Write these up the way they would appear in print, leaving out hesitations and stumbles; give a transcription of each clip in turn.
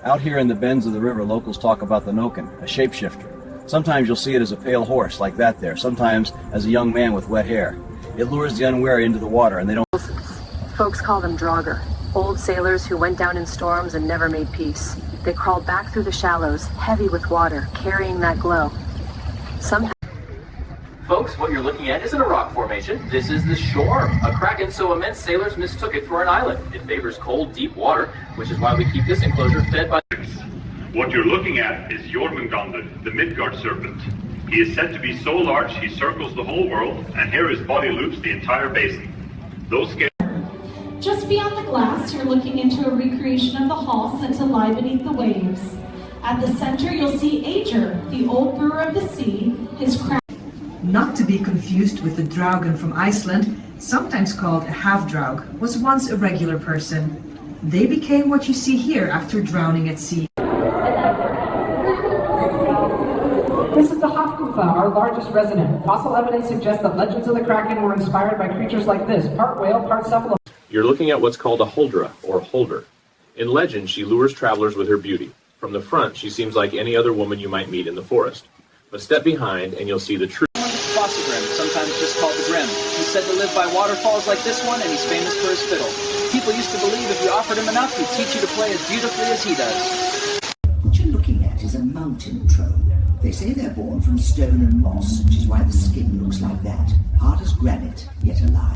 Out here in the bends of the river, locals talk about the Noken, a shapeshifter. Sometimes you'll see it as a pale horse, like that there, sometimes as a young man with wet hair. It lures the unwary into the water, and they don't... Folks call them Drogger, old sailors who went down in storms and never made peace. They crawled back through the shallows, heavy with water, carrying that glow. Somehow... Folks, what you're looking at isn't a rock formation. This is the shore. A kraken so immense sailors mistook it for an island. It favors cold, deep water, which is why we keep this enclosure fed by... What you're looking at is Jormungandr, the Midgard serpent. He is said to be so large he circles the whole world, and here his body loops the entire basin. Those scales... Just beyond the glass, you're looking into a recreation of the hall set to lie beneath the waves. At the center, you'll see Ager, the old brewer of the sea, his crown. Not to be confused with the Draugen from Iceland, sometimes called a half-draug, was once a regular person. They became what you see here after drowning at sea. This is the Hafgufa, our largest resident. Fossil evidence suggests that legends of the kraken were inspired by creatures like this, part whale, part cephalopod. You're looking at what's called a huldra, or holder. In legend, she lures travelers with her beauty. From the front, she seems like any other woman you might meet in the forest. But step behind, and you'll see the truth. Fossegrim, sometimes just called the Grim. He's said to live by waterfalls like this one, and he's famous for his fiddle. People used to believe if you offered him enough, he'd teach you to play as beautifully as he does. What you're looking at is a mountain troll. They say they're born from stone and moss, which is why the skin looks like that. Hard as granite, yet alive.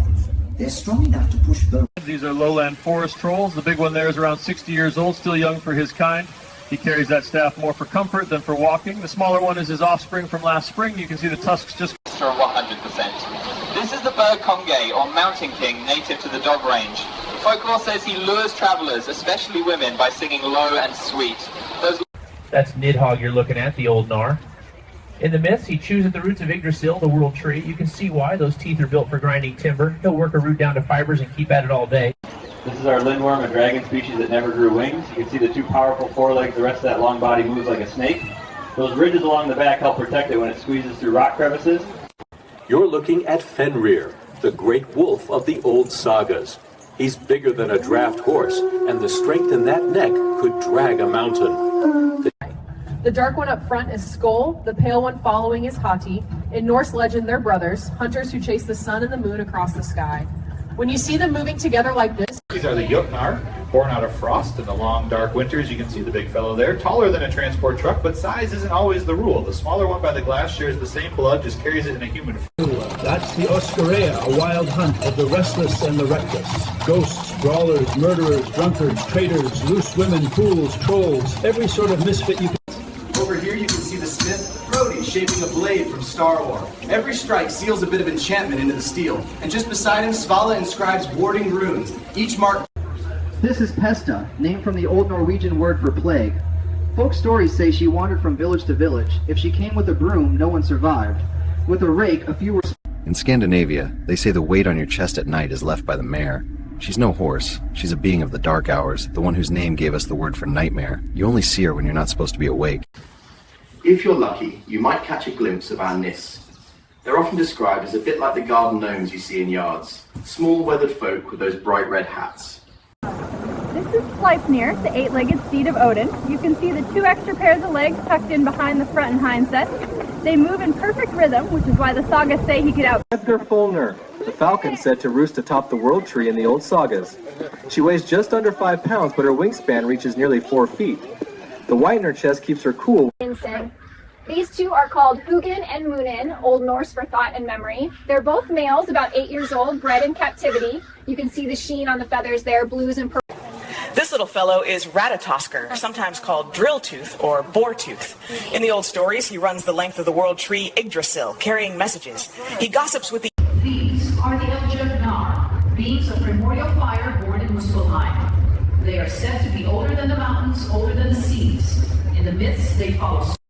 They're strong enough to push both. These are lowland forest trolls. The big one there is around 60 years old, still young for his kind. He carries that staff more for comfort than for walking. The smaller one is his offspring from last spring. You can see the tusks just... For 100%. This is the bird Congay, or mountain king, native to the dog range. Folklore says he lures travelers, especially women, by singing low and sweet. That's Nidhogg you're looking at, the old Gnar. In the myths, he chews at the roots of Yggdrasil, the world tree. You can see why. Those teeth are built for grinding timber. He'll work a root down to fibers and keep at it all day. This is our lindworm, a dragon species that never grew wings. You can see the two powerful forelegs. The rest of that long body moves like a snake. Those ridges along the back help protect it when it squeezes through rock crevices. You're looking at Fenrir, the great wolf of the old sagas. He's bigger than a draft horse, and the strength in that neck could drag a mountain. The dark one up front is Skoll, the pale one following is Hati. In Norse legend, they're brothers, hunters who chase the sun and the moon across the sky. When you see them moving together like this... These are the Jotnar, born out of frost in the long, dark winters. You can see the big fellow there, taller than a transport truck, but size isn't always the rule. The smaller one by the glass shares the same blood, just carries it in a human form. That's the Oscarea, a wild hunt of the restless and the reckless. Ghosts, brawlers, murderers, drunkards, traitors, loose women, fools, trolls, every sort of misfit you can... Over here you can see the smith, Brody, shaping a blade from star ore. Every strike seals a bit of enchantment into the steel. And just beside him, Svala inscribes warding runes, each marked... This is Pesta, named from the Old Norwegian word for plague. Folk stories say she wandered from village to village. If she came with a broom, no one survived. With a rake, a few were... In Scandinavia, they say the weight on your chest at night is left by the mare. She's no horse. She's a being of the dark hours, the one whose name gave us the word for nightmare. You only see her when you're not supposed to be awake. If you're lucky, you might catch a glimpse of our Nis. They're often described as a bit like the garden gnomes you see in yards. Small, weathered folk with those bright red hats. This is Sleipnir, the eight-legged steed of Odin. You can see the two extra pairs of legs tucked in behind the front and hind set. They move in perfect rhythm, which is why the sagas say he could out... Edgar Fulner, the falcon said to roost atop the world tree in the old sagas. She weighs just under 5 pounds, but her wingspan reaches nearly 4 feet. The white in her chest keeps her cool. These two are called Hugin and Munin, Old Norse for thought and memory. They're both males, about 8 years old, bred in captivity. You can see the sheen on the feathers there, blues and purple. This little fellow is Ratatosker, sometimes called Drilltooth or Boretooth. In the old stories, he runs the length of the world tree Yggdrasil, carrying messages. He gossips with the... These are the Eldjugnar, beings of primordial fire born in Muspelheim. They are said to be older than the mountains, older than the seas. In the myths, they follow